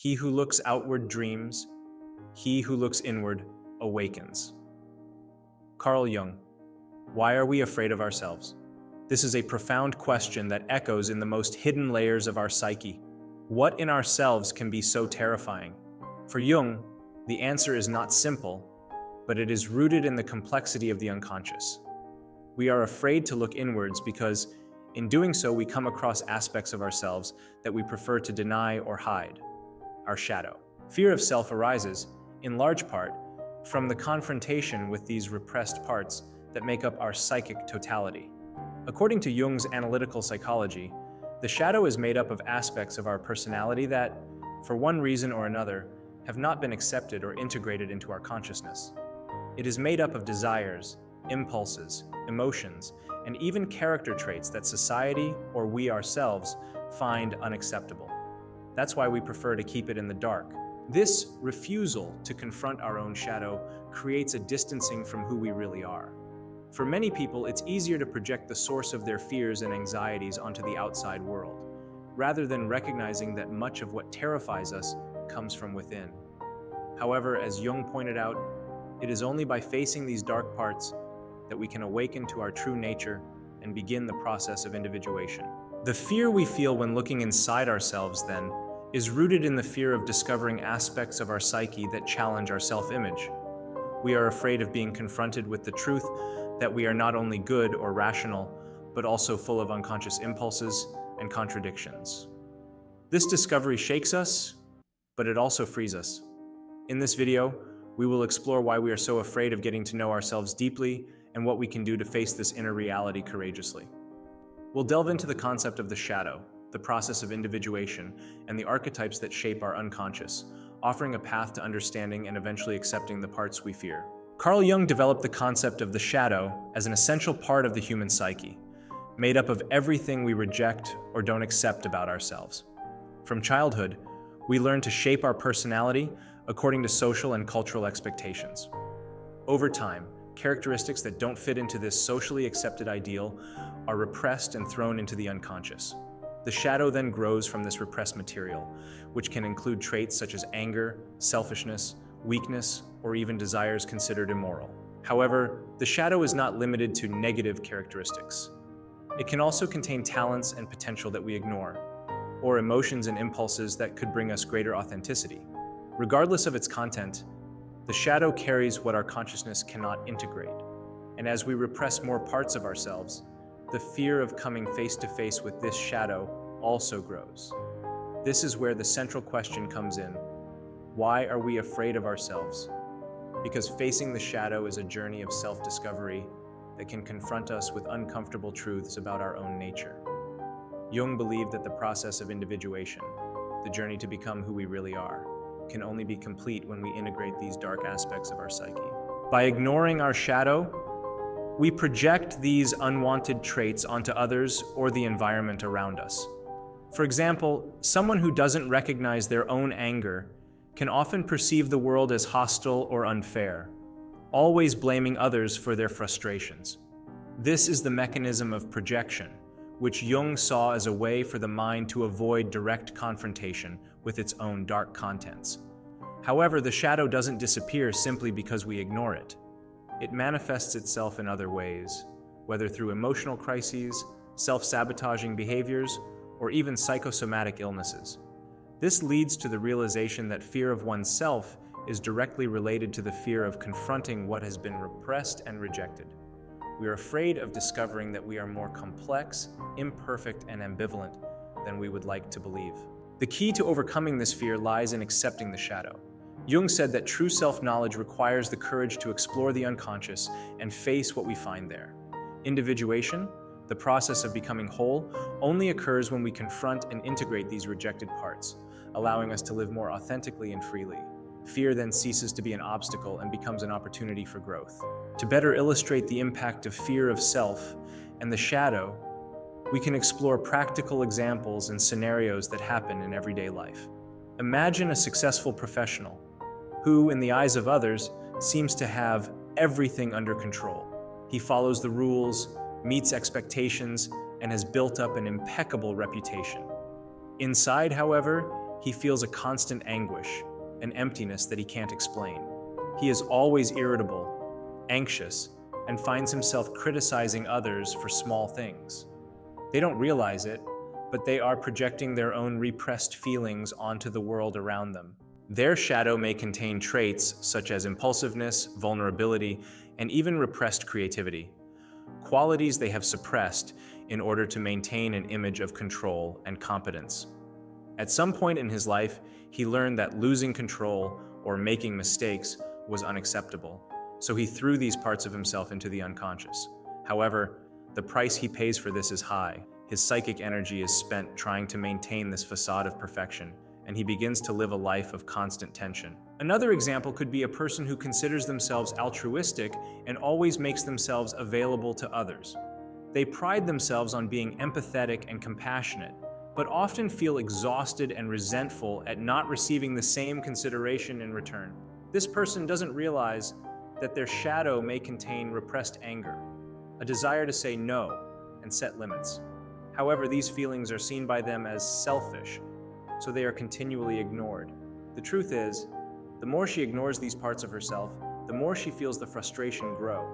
He who looks outward dreams, he who looks inward awakens. Carl Jung. Why are we afraid of ourselves? This is a profound question that echoes in the most hidden layers of our psyche. What in ourselves can be so terrifying? For Jung, the answer is not simple, but it is rooted in the complexity of the unconscious. We are afraid to look inwards because, in doing so, we come across aspects of ourselves that we prefer to deny or hide. Our shadow. Fear of self arises, in large part, from the confrontation with these repressed parts that make up our psychic totality. According to Jung's analytical psychology, the shadow is made up of aspects of our personality that, for one reason or another, have not been accepted or integrated into our consciousness. It is made up of desires, impulses, emotions, and even character traits that society or we ourselves find unacceptable. That's why we prefer to keep it in the dark. This refusal to confront our own shadow creates a distancing from who we really are. For many people, it's easier to project the source of their fears and anxieties onto the outside world, rather than recognizing that much of what terrifies us comes from within. However, as Jung pointed out, it is only by facing these dark parts that we can awaken to our true nature and begin the process of individuation. The fear we feel when looking inside ourselves, then, is rooted in the fear of discovering aspects of our psyche that challenge our self-image. We are afraid of being confronted with the truth that we are not only good or rational, but also full of unconscious impulses and contradictions. This discovery shakes us, but it also frees us. In this video, we will explore why we are so afraid of getting to know ourselves deeply and what we can do to face this inner reality courageously. We'll delve into the concept of the shadow, the process of individuation, and the archetypes that shape our unconscious, offering a path to understanding and eventually accepting the parts we fear. Carl Jung developed the concept of the shadow as an essential part of the human psyche, made up of everything we reject or don't accept about ourselves. From childhood, we learn to shape our personality according to social and cultural expectations. Over time, characteristics that don't fit into this socially accepted ideal are repressed and thrown into the unconscious. The shadow then grows from this repressed material, which can include traits such as anger, selfishness, weakness, or even desires considered immoral. However, the shadow is not limited to negative characteristics. It can also contain talents and potential that we ignore, or emotions and impulses that could bring us greater authenticity. Regardless of its content, the shadow carries what our consciousness cannot integrate. And as we repress more parts of ourselves, the fear of coming face to face with this shadow also grows. This is where the central question comes in. Why are we afraid of ourselves? Because facing the shadow is a journey of self-discovery that can confront us with uncomfortable truths about our own nature. Jung believed that the process of individuation, the journey to become who we really are, can only be complete when we integrate these dark aspects of our psyche. By ignoring our shadow, we project these unwanted traits onto others or the environment around us. For example, someone who doesn't recognize their own anger can often perceive the world as hostile or unfair, always blaming others for their frustrations. This is the mechanism of projection, which Jung saw as a way for the mind to avoid direct confrontation with its own dark contents. However, the shadow doesn't disappear simply because we ignore it. It manifests itself in other ways, whether through emotional crises, self-sabotaging behaviors, or even psychosomatic illnesses. This leads to the realization that fear of oneself is directly related to the fear of confronting what has been repressed and rejected. We are afraid of discovering that we are more complex, imperfect, and ambivalent than we would like to believe. The key to overcoming this fear lies in accepting the shadow. Jung said that true self-knowledge requires the courage to explore the unconscious and face what we find there. Individuation, the process of becoming whole, only occurs when we confront and integrate these rejected parts, allowing us to live more authentically and freely. Fear then ceases to be an obstacle and becomes an opportunity for growth. To better illustrate the impact of fear of self and the shadow, we can explore practical examples and scenarios that happen in everyday life. Imagine a successful professional who, in the eyes of others, seems to have everything under control. He follows the rules, meets expectations, and has built up an impeccable reputation. Inside, however, He feels a constant anguish, an emptiness that he can't explain. He is always irritable, anxious, and finds himself criticizing others for small things. They don't realize it, but they are projecting their own repressed feelings onto the world around them. Their shadow may contain traits such as impulsiveness, vulnerability, and even repressed creativity, qualities they have suppressed in order to maintain an image of control and competence. At some point in his life, he learned that losing control or making mistakes was unacceptable, so he threw these parts of himself into the unconscious. However, the price he pays for this is high. His psychic energy is spent trying to maintain this facade of perfection, and he begins to live a life of constant tension. Another example could be a person who considers themselves altruistic and always makes themselves available to others. They pride themselves on being empathetic and compassionate, but often feel exhausted and resentful at not receiving the same consideration in return. This person doesn't realize that their shadow may contain repressed anger, a desire to say no and set limits. However, these feelings are seen by them as selfish, so they are continually ignored. The truth is, the more she ignores these parts of herself, the more she feels the frustration grow,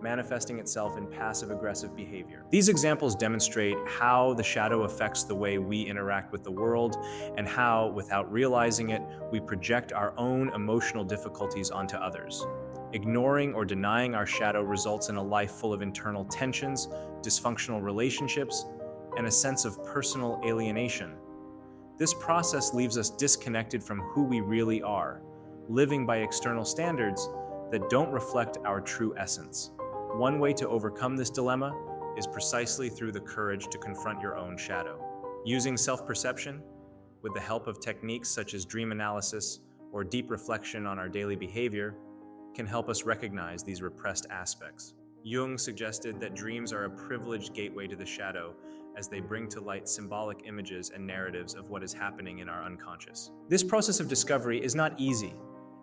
manifesting itself in passive-aggressive behavior. These examples demonstrate how the shadow affects the way we interact with the world and how, without realizing it, we project our own emotional difficulties onto others. Ignoring or denying our shadow results in a life full of internal tensions, dysfunctional relationships, and a sense of personal alienation. This process leaves us disconnected from who we really are, living by external standards that don't reflect our true essence. One way to overcome this dilemma is precisely through the courage to confront your own shadow. Using self-perception, with the help of techniques such as dream analysis or deep reflection on our daily behavior, can help us recognize these repressed aspects. Jung suggested that dreams are a privileged gateway to the shadow as they bring to light symbolic images and narratives of what is happening in our unconscious. This process of discovery is not easy,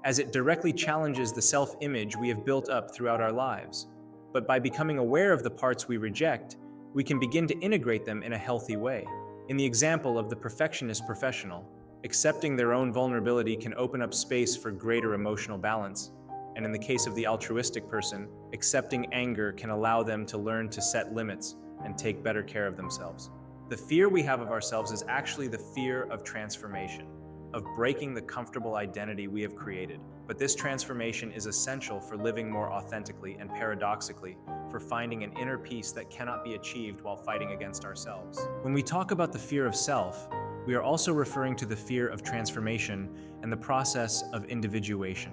as it directly challenges the self-image we have built up throughout our lives. But by becoming aware of the parts we reject, we can begin to integrate them in a healthy way. In the example of the perfectionist professional, accepting their own vulnerability can open up space for greater emotional balance. And in the case of the altruistic person, accepting anger can allow them to learn to set limits and take better care of themselves. The fear we have of ourselves is actually the fear of transformation, of breaking the comfortable identity we have created. But this transformation is essential for living more authentically and paradoxically, for finding an inner peace that cannot be achieved while fighting against ourselves. When we talk about the fear of self, we are also referring to the fear of transformation and the process of individuation.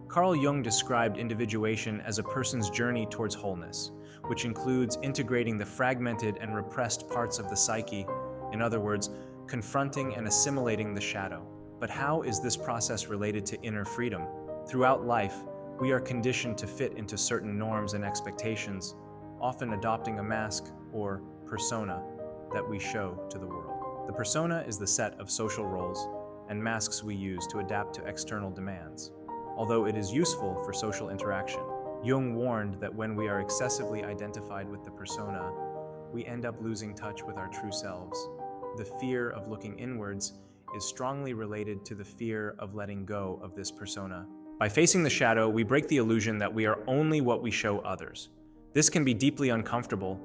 Carl Jung described individuation as a person's journey towards wholeness, which includes integrating the fragmented and repressed parts of the psyche, in other words, confronting and assimilating the shadow. But how is this process related to inner freedom? Throughout life, we are conditioned to fit into certain norms and expectations, often adopting a mask or persona that we show to the world. The persona is the set of social roles and masks we use to adapt to external demands. Although it is useful for social interaction, Jung warned that when we are excessively identified with the persona, we end up losing touch with our true selves. The fear of looking inwards is strongly related to the fear of letting go of this persona. By facing the shadow, we break the illusion that we are only what we show others. This can be deeply uncomfortable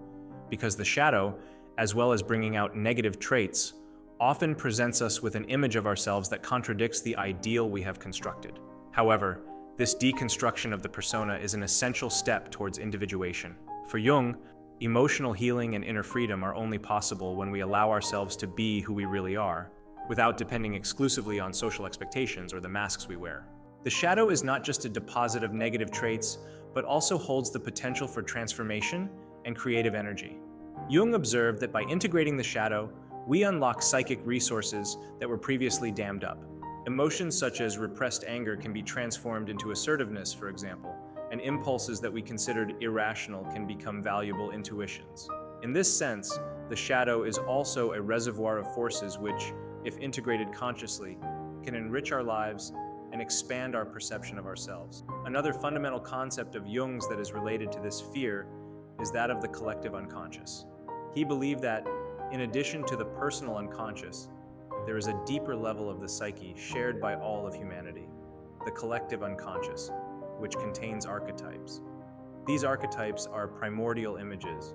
because the shadow, as well as bringing out negative traits, often presents us with an image of ourselves that contradicts the ideal we have constructed. However, this deconstruction of the persona is an essential step towards individuation. For Jung, emotional healing and inner freedom are only possible when we allow ourselves to be who we really are, without depending exclusively on social expectations or the masks we wear. The shadow is not just a deposit of negative traits, but also holds the potential for transformation and creative energy. Jung observed that by integrating the shadow, we unlock psychic resources that were previously dammed up. Emotions such as repressed anger can be transformed into assertiveness, for example, and impulses that we considered irrational can become valuable intuitions. In this sense, the shadow is also a reservoir of forces which, if integrated consciously, can enrich our lives and expand our perception of ourselves. Another fundamental concept of Jung's that is related to this fear is that of the collective unconscious. He believed that, in addition to the personal unconscious, there is a deeper level of the psyche shared by all of humanity, the collective unconscious, which contains archetypes. These archetypes are primordial images,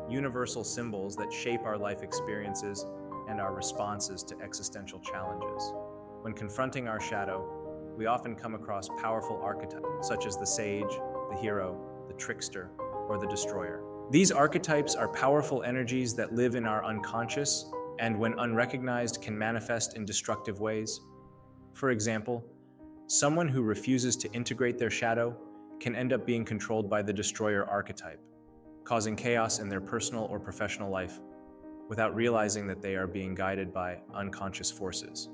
universal symbols that shape our life experiences and our responses to existential challenges. When confronting our shadow, we often come across powerful archetypes, such as the sage, the hero, the trickster, or the destroyer. These archetypes are powerful energies that live in our unconscious and, when unrecognized, can manifest in destructive ways. For example, someone who refuses to integrate their shadow can end up being controlled by the destroyer archetype, causing chaos in their personal or professional life without realizing that they are being guided by unconscious forces.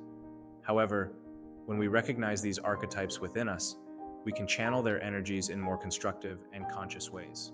However, when we recognize these archetypes within us, we can channel their energies in more constructive and conscious ways.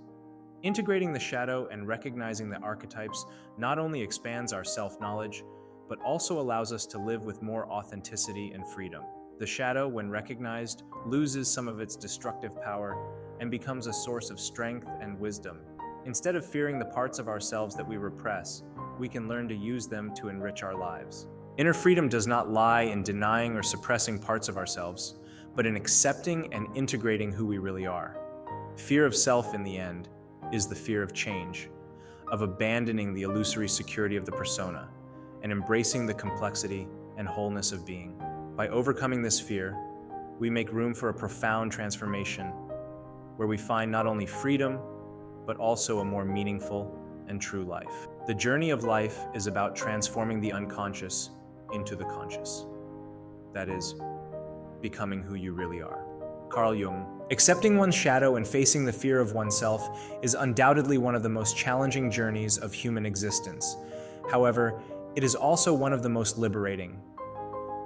Integrating the shadow and recognizing the archetypes not only expands our self-knowledge, but also allows us to live with more authenticity and freedom. The shadow, when recognized, loses some of its destructive power and becomes a source of strength and wisdom. Instead of fearing the parts of ourselves that we repress, we can learn to use them to enrich our lives. Inner freedom does not lie in denying or suppressing parts of ourselves, but in accepting and integrating who we really are. Fear of self, in the end, is the fear of change, of abandoning the illusory security of the persona, and embracing the complexity and wholeness of being. By overcoming this fear, we make room for a profound transformation where we find not only freedom, but also a more meaningful and true life. The journey of life is about transforming the unconscious into the conscious. That is, becoming who you really are. Carl Jung. Accepting one's shadow and facing the fear of oneself is undoubtedly one of the most challenging journeys of human existence. However, it is also one of the most liberating.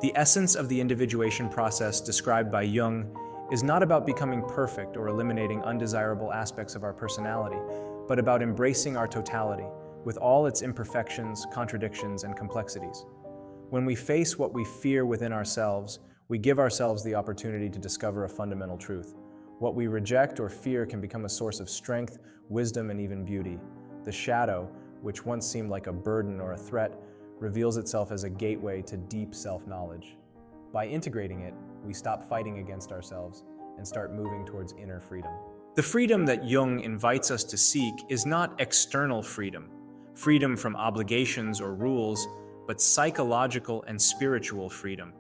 The essence of the individuation process described by Jung is not about becoming perfect or eliminating undesirable aspects of our personality, but about embracing our totality, with all its imperfections, contradictions, and complexities. When we face what we fear within ourselves, we give ourselves the opportunity to discover a fundamental truth. What we reject or fear can become a source of strength, wisdom, and even beauty. The shadow, which once seemed like a burden or a threat, reveals itself as a gateway to deep self-knowledge. By integrating it, we stop fighting against ourselves and start moving towards inner freedom. The freedom that Jung invites us to seek is not external freedom, freedom from obligations or rules, but psychological and spiritual freedom.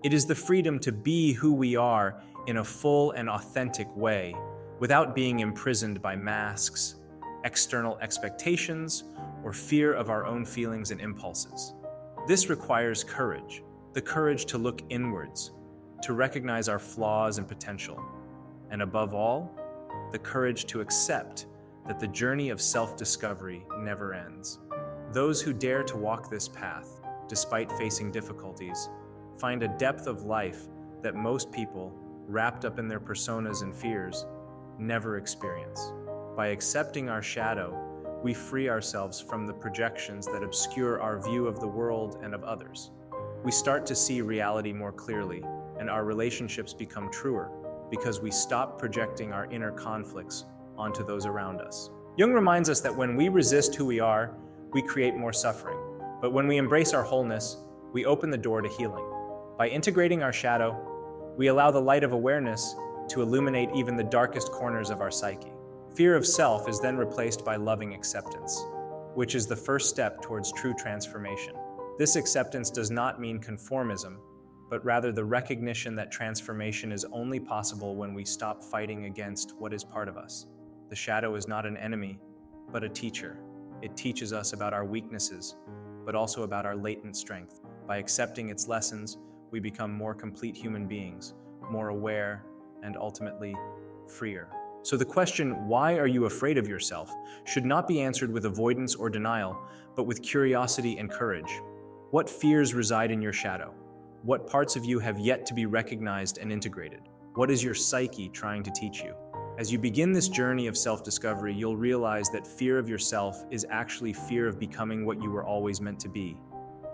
It is the freedom to be who we are in a full and authentic way, without being imprisoned by masks, external expectations, or fear of our own feelings and impulses. This requires courage, the courage to look inwards, to recognize our flaws and potential, and above all, the courage to accept that the journey of self-discovery never ends. Those who dare to walk this path, despite facing difficulties, find a depth of life that most people, wrapped up in their personas and fears, never experience. By accepting our shadow, we free ourselves from the projections that obscure our view of the world and of others. We start to see reality more clearly, and our relationships become truer because we stop projecting our inner conflicts onto those around us. Jung reminds us that when we resist who we are, we create more suffering. But when we embrace our wholeness, we open the door to healing. By integrating our shadow, we allow the light of awareness to illuminate even the darkest corners of our psyche. Fear of self is then replaced by loving acceptance, which is the first step towards true transformation. This acceptance does not mean conformism, but rather the recognition that transformation is only possible when we stop fighting against what is part of us. The shadow is not an enemy, but a teacher. It teaches us about our weaknesses, but also about our latent strength. By accepting its lessons, we become more complete human beings, more aware, and ultimately freer. So the question, why are you afraid of yourself, should not be answered with avoidance or denial, but with curiosity and courage. What fears reside in your shadow? What parts of you have yet to be recognized and integrated? What is your psyche trying to teach you? As you begin this journey of self-discovery, you'll realize that fear of yourself is actually fear of becoming what you were always meant to be,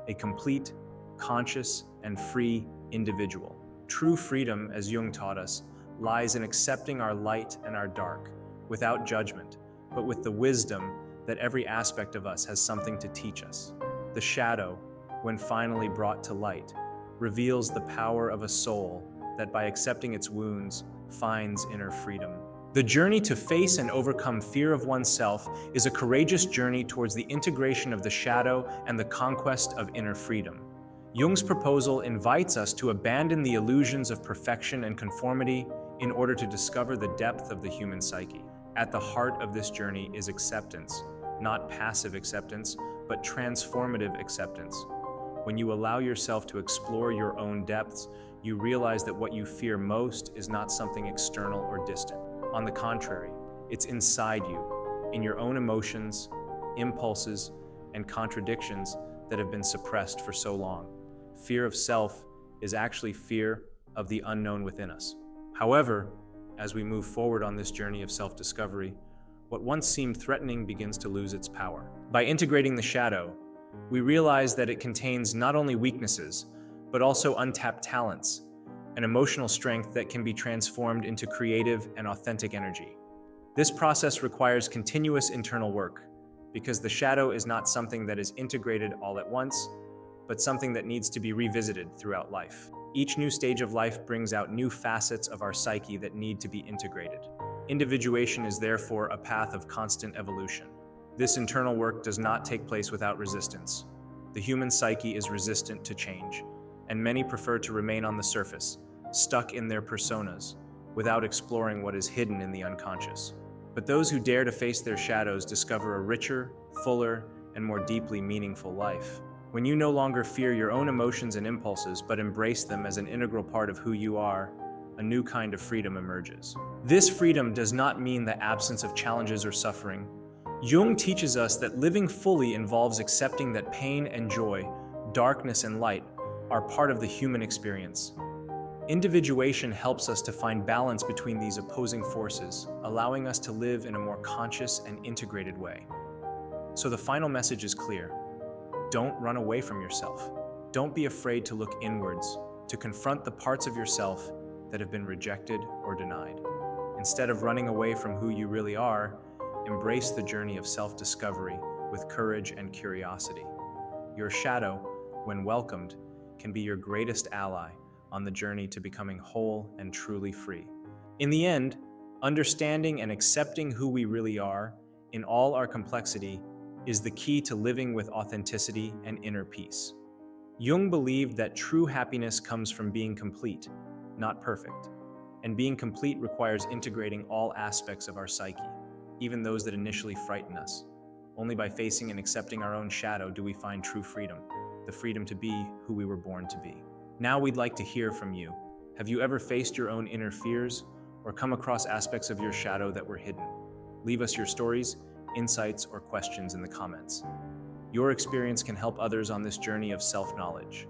a complete, conscious, and free individual. True freedom, as Jung taught us, lies in accepting our light and our dark, without judgment, but with the wisdom that every aspect of us has something to teach us. The shadow, when finally brought to light, reveals the power of a soul that by accepting its wounds finds inner freedom. The journey to face and overcome fear of oneself is a courageous journey towards the integration of the shadow and the conquest of inner freedom. Jung's proposal invites us to abandon the illusions of perfection and conformity in order to discover the depth of the human psyche. At the heart of this journey is acceptance, not passive acceptance, but transformative acceptance. When you allow yourself to explore your own depths, you realize that what you fear most is not something external or distant. On the contrary, it's inside you, in your own emotions, impulses, and contradictions that have been suppressed for so long. Fear of self is actually fear of the unknown within us. However, as we move forward on this journey of self-discovery, what once seemed threatening begins to lose its power. By integrating the shadow, we realize that it contains not only weaknesses, but also untapped talents, an emotional strength that can be transformed into creative and authentic energy. This process requires continuous internal work, because the shadow is not something that is integrated all at once, but something that needs to be revisited throughout life. Each new stage of life brings out new facets of our psyche that need to be integrated. Individuation is therefore a path of constant evolution. This internal work does not take place without resistance. The human psyche is resistant to change, and many prefer to remain on the surface, stuck in their personas, without exploring what is hidden in the unconscious. But those who dare to face their shadows discover a richer, fuller, and more deeply meaningful life. When you no longer fear your own emotions and impulses, but embrace them as an integral part of who you are, a new kind of freedom emerges. This freedom does not mean the absence of challenges or suffering. Jung teaches us that living fully involves accepting that pain and joy, darkness and light, are part of the human experience. Individuation helps us to find balance between these opposing forces, allowing us to live in a more conscious and integrated way. So the final message is clear. Don't run away from yourself. Don't be afraid to look inwards, to confront the parts of yourself that have been rejected or denied. Instead of running away from who you really are, embrace the journey of self-discovery with courage and curiosity. Your shadow, when welcomed, can be your greatest ally on the journey to becoming whole and truly free. In the end, understanding and accepting who we really are, in all our complexity, is the key to living with authenticity and inner peace. Jung believed that true happiness comes from being complete, not perfect. And being complete requires integrating all aspects of our psyche, even those that initially frighten us. Only by facing and accepting our own shadow do we find true freedom, the freedom to be who we were born to be. Now we'd like to hear from you. Have you ever faced your own inner fears or come across aspects of your shadow that were hidden? Leave us your stories, insights, or questions in the comments. Your experience can help others on this journey of self-knowledge.